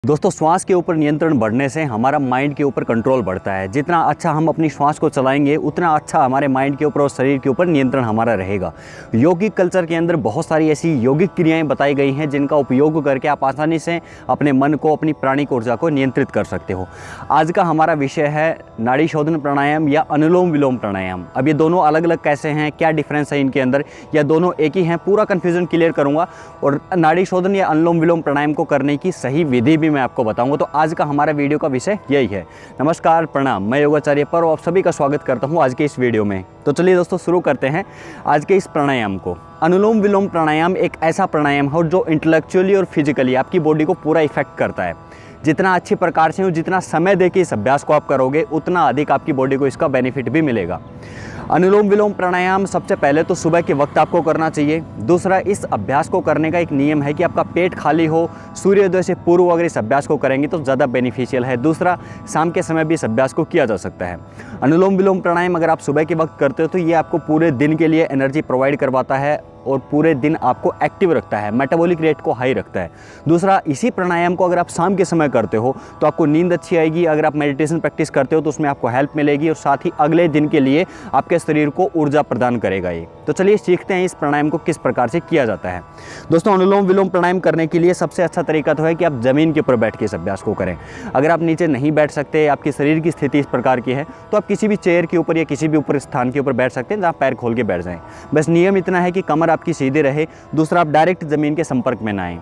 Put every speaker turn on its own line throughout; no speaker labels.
दोस्तों, श्वास के ऊपर नियंत्रण बढ़ने से हमारा माइंड के ऊपर कंट्रोल बढ़ता है। जितना अच्छा हम अपनी श्वास को चलाएंगे उतना अच्छा हमारे माइंड के ऊपर और शरीर के ऊपर नियंत्रण हमारा रहेगा। यौगिक कल्चर के अंदर बहुत सारी ऐसी यौगिक क्रियाएं बताई गई हैं जिनका उपयोग करके आप आसानी से अपने मन को, अपनी प्राणिक ऊर्जा को नियंत्रित कर सकते हो। आज का हमारा विषय है नाड़ी शोधन प्राणायाम या अनुलोम विलोम प्राणायाम। अब ये दोनों अलग अलग कैसे हैं, क्या डिफरेंस है इनके अंदर, या दोनों एक ही हैं, पूरा कन्फ्यूजन क्लियर करूँगा और नाड़ी शोधन या अनुलोम विलोम प्राणायाम को करने की सही विधि भी मैं आपको बताऊंगा। तो आज का हमारा वीडियो का विषय यही है। नमस्कार, प्रणाम, मैं योगाचार्य पर आप सभी का स्वागत करता हूं आज के इस वीडियो में। तो चलिए दोस्तों, शुरू करते हैं आज के इस प्राणायाम को। अनुलोम विलोम प्राणायाम एक ऐसा प्राणायाम है जो इंटेलेक्चुअली और फिजिकली आपकी बॉडी को पूरा इफेक्ट करता है। जितना अच्छी प्रकार से, जितना समय देके इस अभ्यास को आप करोगे उतना अधिक आपकी बॉडी को इसका बेनिफिट भी मिलेगा। अनुलोम विलोम प्राणायाम सबसे पहले तो सुबह के वक्त आपको करना चाहिए। दूसरा, इस अभ्यास को करने का एक नियम है कि आपका पेट खाली हो, सूर्योदय से पूर्व अगर इस अभ्यास को करेंगे तो ज़्यादा बेनिफिशियल है। दूसरा, शाम के समय भी इस अभ्यास को किया जा सकता है। अनुलोम विलोम प्राणायाम अगर आप सुबह के वक्त करते हो तो ये आपको पूरे दिन के लिए एनर्जी प्रोवाइड करवाता है और पूरे दिन आपको एक्टिव रखता है, मेटाबॉलिक रेट को हाई रखता है। दूसरा, इसी प्राणायाम को अगर आप शाम के समय करते हो तो आपको नींद अच्छी आएगी। अगर आप मेडिटेशन प्रैक्टिस करते हो तो उसमें आपको हेल्प मिलेगी और साथ ही अगले दिन के लिए आपके शरीर को ऊर्जा प्रदान करेगा ये। तो चलिए सीखते हैं इस प्राणायाम को किस प्रकार से किया जाता है। दोस्तों, अनुलोम विलोम प्राणायाम करने के लिए सबसे अच्छा तरीका तो है कि आप ज़मीन के ऊपर बैठ के इस अभ्यास को करें। अगर आप नीचे नहीं बैठ सकते, आपके शरीर की स्थिति इस प्रकार की है, तो आप किसी भी चेयर के ऊपर या किसी भी ऊपर स्थान के ऊपर बैठ सकते हैं जहाँ पैर खोल के बैठ जाएँ। बस नियम इतना है कि कमर आपकी सीधी रहे। दूसरा, आप डायरेक्ट ज़मीन के संपर्क में ना आए।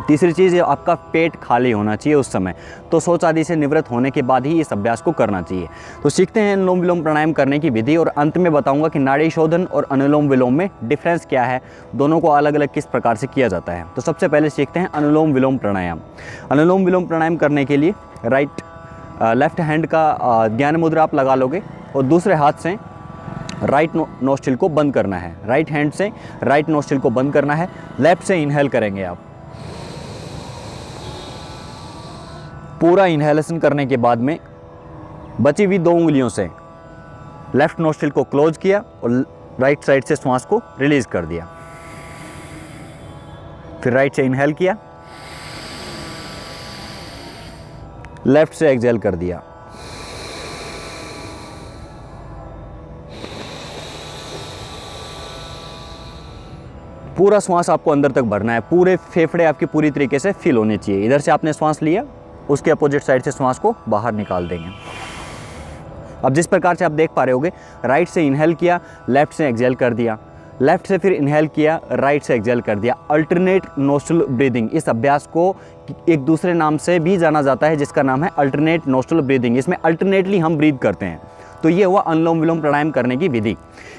तीसरी चीज़, आपका पेट खाली होना चाहिए उस समय। तो शौच आदि से निवृत्त होने के बाद ही इस अभ्यास को करना चाहिए। तो सीखते हैं अनुलोम विलोम प्राणायाम करने की विधि और अंत में बताऊंगा कि नाड़ी शोधन और अनुलोम विलोम में डिफरेंस क्या है, दोनों को अलग अलग किस प्रकार से किया जाता है। तो सबसे पहले सीखते हैं अनुलोम विलोम प्राणायाम। अनुलोम विलोम प्राणायाम करने के लिए लेफ्ट हैंड का ज्ञान मुद्रा आप लगा लोगे और दूसरे हाथ से राइट नोस्ट्रिल को बंद करना है। राइट हैंड से राइट नोस्ट्रिल को बंद करना है। लेफ्ट से इनहेल करेंगे आप। पूरा इनहेलेशन करने के बाद में बची हुई 2 उंगलियों से लेफ्ट नोस्ट्रिल को क्लोज किया और राइट साइड से श्वास को रिलीज कर दिया। फिर राइट से इनहेल किया, लेफ्ट से एक्सहेल कर दिया। पूरा श्वास आपको अंदर तक भरना है। पूरे फेफड़े आपके पूरी तरीके से फिल होने चाहिए। इधर से आपने श्वास लिया, उसके अपोजिट साइड से श्वास को बाहर निकाल देंगे। अब जिस प्रकार से आप देख पा रहे होगे, राइट से इनहेल किया, लेफ्ट से एक्सहेल कर दिया, लेफ्ट से फिर इनहेल किया, राइट से एक्सहेल कर दिया। अल्टरनेट नोस्ट्रल ब्रीदिंग, इस अभ्यास को एक दूसरे नाम से भी जाना जाता है जिसका नाम है अल्टरनेट नोस्ट्रल ब्रीदिंग। इसमें अल्टरनेटली हम ब्रीद करते हैं। तो ये हुआ अनुलोम विलोम प्राणायाम करने की विधि।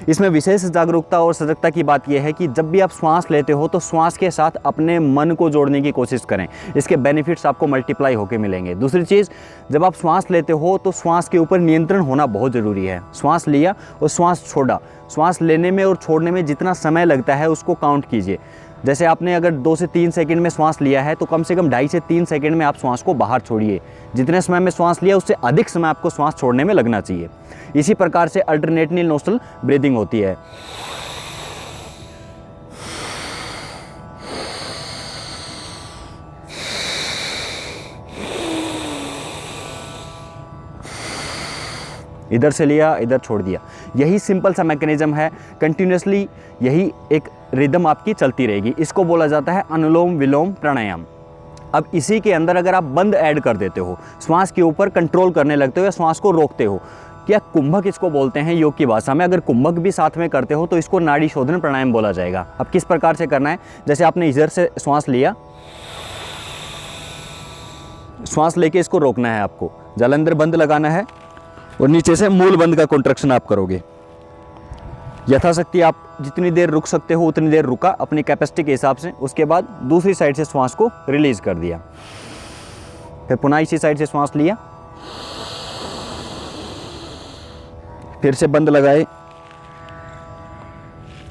इसमें विशेष जागरूकता और सजगता की बात यह है कि जब भी आप श्वास लेते हो तो श्वास के साथ अपने मन को जोड़ने की कोशिश करें। इसके बेनिफिट्स आपको मल्टीप्लाई होकर मिलेंगे। दूसरी चीज़, जब आप श्वास लेते हो तो श्वास के ऊपर नियंत्रण होना बहुत ज़रूरी है। श्वास लिया और श्वास छोड़ा, श्वास लेने में और छोड़ने में जितना समय लगता है उसको काउंट कीजिए। जैसे आपने अगर 2 से 3 सेकंड में श्वास लिया है तो कम से कम 2.5 से 3 सेकंड में आप श्वास को बाहर छोड़िए। जितने समय में श्वास लिया उससे अधिक समय आपको श्वास छोड़ने में लगना चाहिए। इसी प्रकार से अल्टरनेटली नोस्ट्रल ब्रीदिंग होती है। इधर से लिया, इधर छोड़ दिया। यही सिंपल सा मैकेनिज्म है। कंटिन्यूसली यही एक रिदम आपकी चलती रहेगी। इसको बोला जाता है अनुलोम विलोम प्राणायाम। अब इसी के अंदर अगर आप बंद ऐड कर देते हो, श्वास के ऊपर कंट्रोल करने लगते हो या श्वास को रोकते हो, क्या कुंभक इसको बोलते हैं योग की भाषा में, अगर कुंभक भी साथ में करते हो तो इसको नाड़ी शोधन प्राणायाम बोला जाएगा। अब किस प्रकार से करना है, जैसे आपने इधर से श्वास लिया, श्वास लेके इसको रोकना है आपको। जालंधर बंद लगाना है और नीचे से मूल बंद का कॉन्ट्रैक्शन आप करोगे। यथाशक्ति आप जितनी देर रुक सकते हो उतनी देर रुका अपनी कैपेसिटी के हिसाब से। उसके बाद दूसरी साइड से श्वास को रिलीज कर दिया। फिर पुनः इसी साइड से श्वास लिया, फिर से बंद लगाए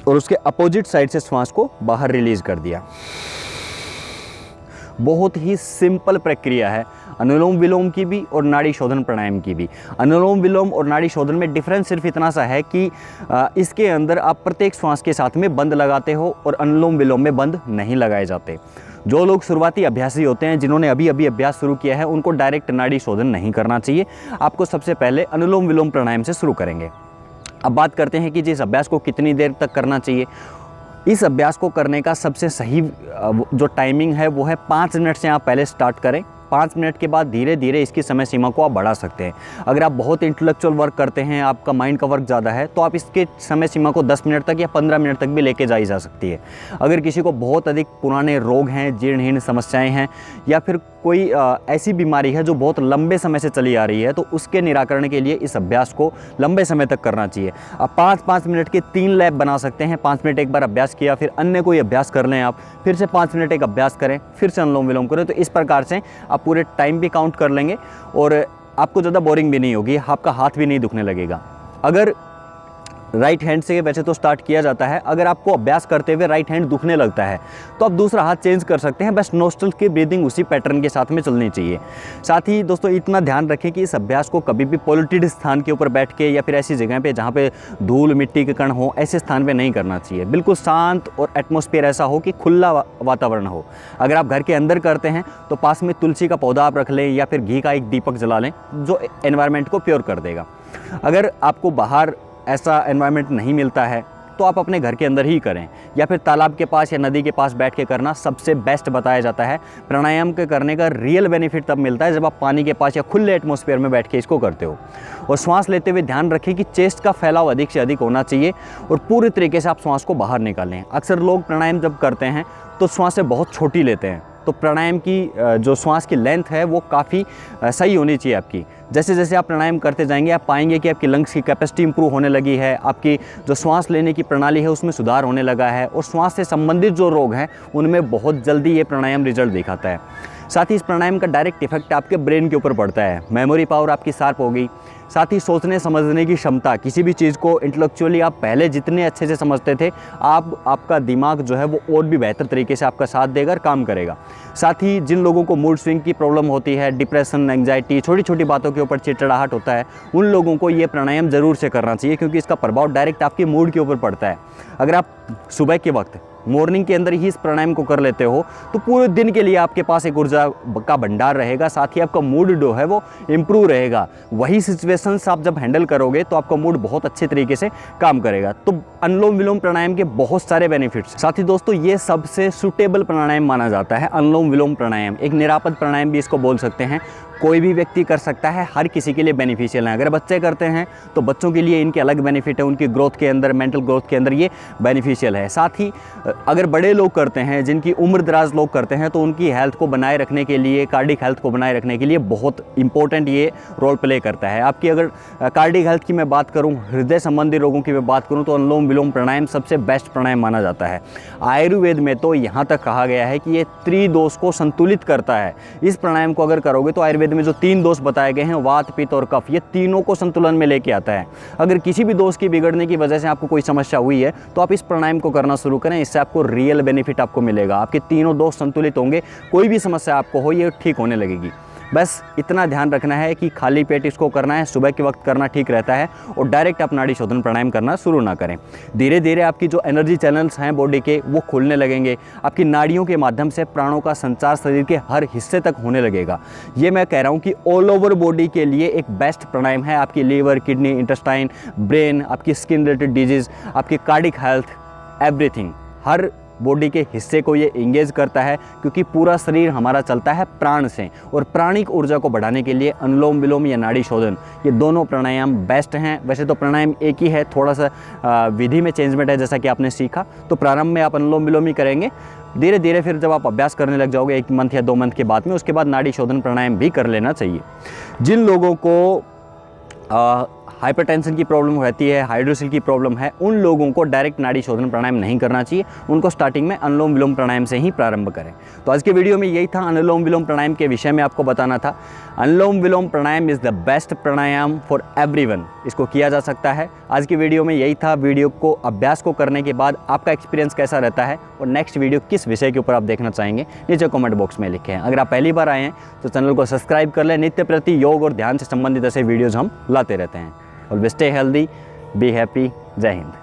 और उसके अपोजिट साइड से श्वास को बाहर रिलीज कर दिया। बहुत ही सिंपल प्रक्रिया है अनुलोम विलोम की भी और नाड़ी शोधन प्राणायाम की भी। अनुलोम विलोम और नाड़ी शोधन में डिफरेंस सिर्फ इतना सा है कि इसके अंदर आप प्रत्येक श्वास के साथ में बंद लगाते हो और अनुलोम विलोम में बंद नहीं लगाए जाते। जो लोग शुरुआती अभ्यासी होते हैं, जिन्होंने अभी अभी अभ्यास शुरू किया है, उनको डायरेक्ट नाड़ी शोधन नहीं करना चाहिए। आपको सबसे पहले अनुलोम विलोम प्राणायाम से शुरू करेंगे। अब बात करते हैं कि जिस अभ्यास को कितनी देर तक करना चाहिए। इस अभ्यास को करने का सबसे सही जो टाइमिंग है वो है 5 मिनट से आप पहले स्टार्ट करें। 5 मिनट के बाद धीरे धीरे इसकी समय सीमा को आप बढ़ा सकते हैं। अगर आप बहुत इंटेलेक्चुअल वर्क करते हैं, आपका माइंड का वर्क ज़्यादा है, तो आप इसके समय सीमा को 10 मिनट तक या 15 मिनट तक भी लेके जाई जा सकती है। अगर किसी को बहुत अधिक पुराने रोग हैं, जीर्णहीन समस्याएं हैं, या फिर कोई ऐसी बीमारी है जो बहुत लंबे समय से चली आ रही है, तो उसके निराकरण के लिए इस अभ्यास को लंबे समय तक करना चाहिए। आप 5-5 मिनट के 3 लैप बना सकते हैं। 5 मिनट एक बार अभ्यास किया, फिर अन्य कोई अभ्यास कर लें आप, फिर से 5 मिनट एक अभ्यास करें, फिर से अनुलोम विलोम करें। तो इस प्रकार से आप पूरे टाइम भी काउंट कर लेंगे और आपको ज़्यादा बोरिंग भी नहीं होगी, आपका हाथ भी नहीं दुखने लगेगा। अगर राइट हैंड से वैसे तो स्टार्ट किया जाता है, अगर आपको अभ्यास करते हुए राइट हैंड दुखने लगता है तो आप दूसरा हाथ चेंज कर सकते हैं। बस नोस्ट्रल की ब्रीदिंग उसी पैटर्न के साथ में चलनी चाहिए। साथ ही दोस्तों इतना ध्यान रखें कि इस अभ्यास को कभी भी पॉल्यूटेड स्थान के ऊपर बैठ के या फिर ऐसी जगह पे जहाँ पे धूल मिट्टी के कण हो, ऐसे स्थान पे नहीं करना चाहिए। बिल्कुल शांत और एटमॉस्फेयर ऐसा हो कि खुला वातावरण हो। अगर आप घर के अंदर करते हैं तो पास में तुलसी का पौधा आप रख लें या फिर घी का एक दीपक जला लें, जो एनवायरनमेंट को प्योर कर देगा। अगर आपको बाहर ऐसा एनवायरनमेंट नहीं मिलता है तो आप अपने घर के अंदर ही करें, या फिर तालाब के पास या नदी के पास बैठ के करना सबसे बेस्ट बताया जाता है। प्राणायाम के करने का रियल बेनिफिट तब मिलता है जब आप पानी के पास या खुले एटमॉस्फेयर में बैठ के इसको करते हो। और श्वास लेते हुए ध्यान रखें कि चेस्ट का फैलाव अधिक से अधिक होना चाहिए और पूरी तरीके से आप श्वास को बाहर निकालें। अक्सर लोग प्राणायाम जब करते हैं तो श्वासें बहुत छोटी लेते हैं, तो प्राणायाम की जो श्वास की लेंथ है वो काफ़ी सही होनी चाहिए आपकी। जैसे जैसे आप प्राणायाम करते जाएंगे आप पाएंगे कि आपकी लंग्स की कैपेसिटी इंप्रूव होने लगी है, आपकी जो श्वास लेने की प्रणाली है उसमें सुधार होने लगा है, और श्वास से संबंधित जो रोग हैं उनमें बहुत जल्दी ये प्राणायाम रिजल्ट दिखाता है। साथ ही इस प्राणायाम का डायरेक्ट इफेक्ट आपके ब्रेन के ऊपर पड़ता है। मेमोरी पावर आपकी शार्प होगी। साथ ही सोचने समझने की क्षमता, किसी भी चीज़ को इंटेलेक्चुअली आप पहले जितने अच्छे से समझते थे, आपका दिमाग जो है वो और भी बेहतर तरीके से आपका साथ देकर काम करेगा। साथ ही जिन लोगों को मूड स्विंग की प्रॉब्लम होती है, डिप्रेशन, एंग्जाइटी, छोटी छोटी बातों के ऊपर चिड़चिड़ाहट होता है, उन लोगों को ये प्राणायाम ज़रूर से करना चाहिए, क्योंकि इसका प्रभाव डायरेक्ट आपके मूड के ऊपर पड़ता है। अगर आप सुबह के वक्त मॉर्निंग के अंदर ही इस प्राणायाम को कर लेते हो तो पूरे दिन के लिए आपके पास एक ऊर्जा का भंडार रहेगा। साथ ही आपका मूड जो है वो इम्प्रूव रहेगा। वही सिचुएशंस आप जब हैंडल करोगे तो आपका मूड बहुत अच्छे तरीके से काम करेगा। तो अनुलोम विलोम प्राणायाम के बहुत सारे बेनिफिट्स। साथ ही दोस्तों ये सबसे सुटेबल प्राणायाम माना जाता है। अनुलोम विलोम प्राणायाम एक निरापद प्राणायाम भी इसको बोल सकते हैं। कोई भी व्यक्ति कर सकता है, हर किसी के लिए बेनिफिशियल है। अगर बच्चे करते हैं तो बच्चों के लिए इनके अलग बेनिफिट है, उनकी ग्रोथ के अंदर, मेंटल ग्रोथ के अंदर ये बेनिफिशियल है। साथ ही अगर बड़े लोग करते हैं, जिनकी उम्र दराज लोग करते हैं, तो उनकी हेल्थ को बनाए रखने के लिए, कार्डिक हेल्थ को बनाए रखने के लिए बहुत इंपॉर्टेंट ये रोल प्ले करता है। आपकी अगर कार्डिक हेल्थ की मैं बात करूँ, हृदय संबंधी रोगों की मैं बात करूँ, तो अनुलोम विलोम प्राणायाम सबसे बेस्ट प्राणायाम माना जाता है। आयुर्वेद में तो यहाँ तक कहा गया है कि ये त्रिदोष को संतुलित करता है। इस प्राणायाम को अगर करोगे तो आयुर्वेद में जो 3 दोष बताए गए हैं, वात, पित्त और कफ, ये तीनों को संतुलन में लेके आता है। अगर किसी भी दोष की बिगड़ने की वजह से आपको कोई समस्या हुई है तो आप इस प्राणायाम को करना शुरू करें। इससे आपको रियल बेनिफिट आपको मिलेगा। आपके तीनों दोष संतुलित होंगे, कोई भी समस्या आपको हो ये ठीक होने लगेगी। बस इतना ध्यान रखना है कि खाली पेट इसको करना है, सुबह के वक्त करना ठीक रहता है, और डायरेक्ट आप नाड़ी शोधन प्राणायाम करना शुरू ना करें। धीरे धीरे आपकी जो एनर्जी चैनल्स हैं बॉडी के वो खुलने लगेंगे। आपकी नाड़ियों के माध्यम से प्राणों का संचार शरीर के हर हिस्से तक होने लगेगा। ये मैं कह रहा हूँ कि ऑल ओवर बॉडी के लिए एक बेस्ट प्राणायाम है। आपकी लीवर, किडनी, इंटेस्टाइन, ब्रेन, आपकी स्किन रिलेटेड डिजीज़, आपकी कार्डिक हेल्थ, एवरीथिंग, हर बॉडी के हिस्से को ये इंगेज करता है, क्योंकि पूरा शरीर हमारा चलता है प्राण से, और प्राणिक ऊर्जा को बढ़ाने के लिए अनुलोम विलोम या नाड़ी शोधन, ये दोनों प्राणायाम बेस्ट हैं। वैसे तो प्राणायाम एक ही है, थोड़ा सा विधि में चेंजमेंट है, जैसा कि आपने सीखा। तो प्रारंभ में आप अनुलोम विलोम ही करेंगे, धीरे धीरे फिर जब आप अभ्यास करने लग जाओगे 1 मंथ या 2 मंथ के बाद में, उसके बाद नाड़ी शोधन प्राणायाम भी कर लेना चाहिए। जिन लोगों को हाइपरटेंशन की प्रॉब्लम रहती है, हाइड्रोसिल की प्रॉब्लम है, उन लोगों को डायरेक्ट नाड़ी शोधन प्राणायाम नहीं करना चाहिए। उनको स्टार्टिंग में अनुलोम विलोम प्राणायाम से ही प्रारंभ करें। तो आज के वीडियो में यही था, अनुलोम विलोम प्राणायाम के विषय में आपको बताना था। Anulom vilom pranayama is the best pranayama for everyone. इसको किया जा सकता है। आज की वीडियो में यही था। वीडियो को अभ्यास को करने के बाद आपका एक्सपीरियंस कैसा रहता है और नेक्स्ट वीडियो किस विषय के ऊपर आप देखना चाहेंगे, नीचे कमेंट बॉक्स में लिखें। अगर आप पहली बार आए हैं तो चैनल को सब्सक्राइब कर लें। नित्य प्रति योग और ध्यान से संबंधित ऐसे वीडियोज़ हम लाते रहते हैं। Always stay healthy, be happy. Jai Hind.